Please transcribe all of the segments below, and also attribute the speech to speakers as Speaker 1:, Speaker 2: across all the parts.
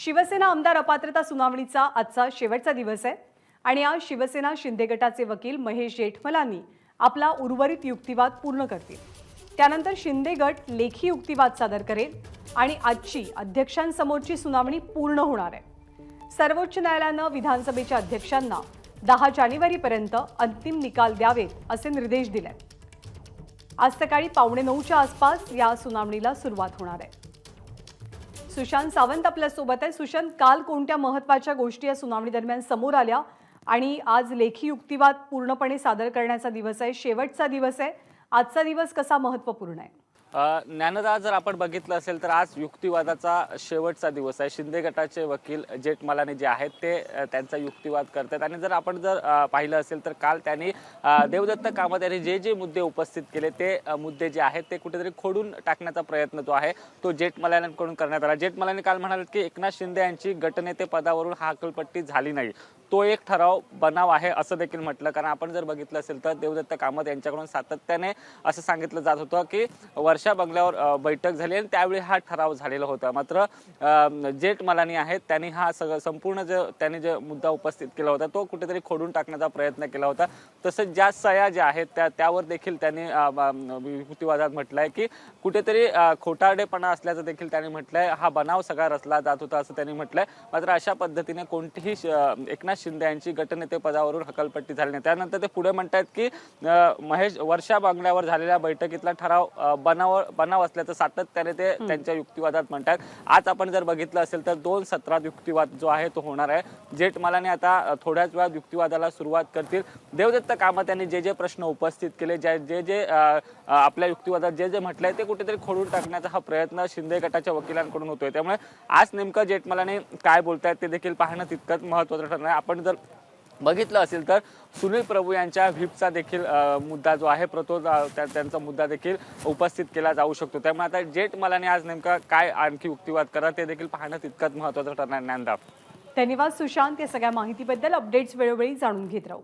Speaker 1: शिवसेना आमदार अपात्रता सुनावणीचा आजचा शेवटचा दिवस आहे आणि आज शिवसेना शिंदे गटाचे वकील महेश जेठमलानी आपला उर्वरित युक्तिवाद पूर्ण करतील। त्यानंतर शिंदे गट लेखी युक्तिवाद सादर करेल आणि आजची अध्यक्षांसमोरची सुनावणी पूर्ण होणार आहे। सर्वोच्च न्यायालयाने विधानसभेच्या अध्यक्षांना 10 जानेवारीपर्यंत अंतिम निकाल द्यावेत असे निर्देश दिलेत। आज सकाळी 8:45च्या आसपास या सुनावणीला सुरुवात होणार आहे। सुशांत सावंत आपल्या सोबत आहे। सुशांत, काल कोणत्या महत्त्वाच्या गोष्टी या सुनावणी दरम्यान समोर आल्या आणि आज लेखी युक्तिवाद पूर्णपणे सादर करण्याचा दिवस आहे, शेवटचा दिवस आहे। आजचा दिवस कसा महत्त्वपूर्ण आहे?
Speaker 2: ज्ञानदा, जर आपण बघितलं असेल तर आज युक्तिवादाचा शेवटचा दिवस आहे। शिंदे गटाचे वकील जेठमलानी जे आहेत ते त्यांचा युक्तिवाद करतात आणि जर आपण पाहिलं असेल तर काल त्यांनी देवदत्त कामत यांनी जे मुद्दे उपस्थित केले ते मुद्दे जे आहेत ते कुठेतरी खोडून टाकण्याचा प्रयत्न जो आहे तो जेठमलानीकडून करण्यात आला। जेठमलानी काल म्हणाले की एकनाथ शिंदे यांची गटनेते पदावरून हकालपट्टी झाली नाही, तो एक ठराव बनाव आहे असं देखील म्हटलं। कारण आपण जर बघितलं असेल तर देवदत्त कामत यांच्याकडून सातत्याने असं सांगितलं जात होतं की वर्षा बंगल्यावर बैठक झाली आणि त्यावेळी हा ठराव झालेला होता। मात्र जेठमलानी आहेत त्यांनी हा संपूर्ण त्यांनी जे मुद्दा उपस्थित केला होता तो कुठेतरी खोडून टाकण्याचा प्रयत्न केला होता। तसंच ज्या सह्या ज्या आहेत त्यावर देखील त्यांनी युक्तिवादात म्हटलंय की कुठेतरी खोटारडेपणा असल्याचं देखील त्यांनी म्हटलंय। हा बनाव सगळा रचला जात होता असं त्यांनी म्हटलंय। मात्र अशा पद्धतीने कोणतीही एकनाथ शिंदे यांची गटनेते पदावरून हकालपट्टी झाली नाही। त्यानंतर ते पुढे म्हणतात की वर्षा बंगल्यावर झालेल्या बैठकीतला ठराव बनाव असल्याचं सातत्याने ते त्यांच्या युक्तिवादात म्हणतात। आज आपण जर बघितलं असेल तर 2 सत्रात युक्तिवाद जो आहे तो होणार आहे। जेठमलानी आता थोड्याच वेळात युक्तिवादाला सुरुवात करतील। देवदत्त कामत यांनी जे प्रश्न उपस्थित केले, जे आपल्या युक्तिवादात जे म्हटलंय ते कुठेतरी खोडून टाकण्याचा हा प्रयत्न शिंदे गटाच्या वकिलांकडून होतोय। त्यामुळे आज नेमकं जेठमलानी काय बोलतायत ते देखील पाहणं तितकंच महत्त्वाचं ठरणार आहे। आपण जर बघितलं असेल तर सुनील प्रभू यांच्या व्हीपचा देखील मुद्दा जो आहे त्यांचा मुद्दा देखील उपस्थित केला जाऊ शकतो। त्यामुळे आता जेठमलानी आज नेमका काय आणखी युक्तिवाद करा ते देखील पाहणं तितकंच महत्त्वाचं ठरणार। ज्ञानदा,
Speaker 1: धन्यवाद सुशांत, या सगळ्या माहितीबद्दल। अपडेट्स वेळोवेळी जाणून घेत राहू।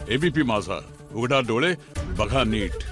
Speaker 3: एबीपी माझा, उघडा डोळे बघा नीट।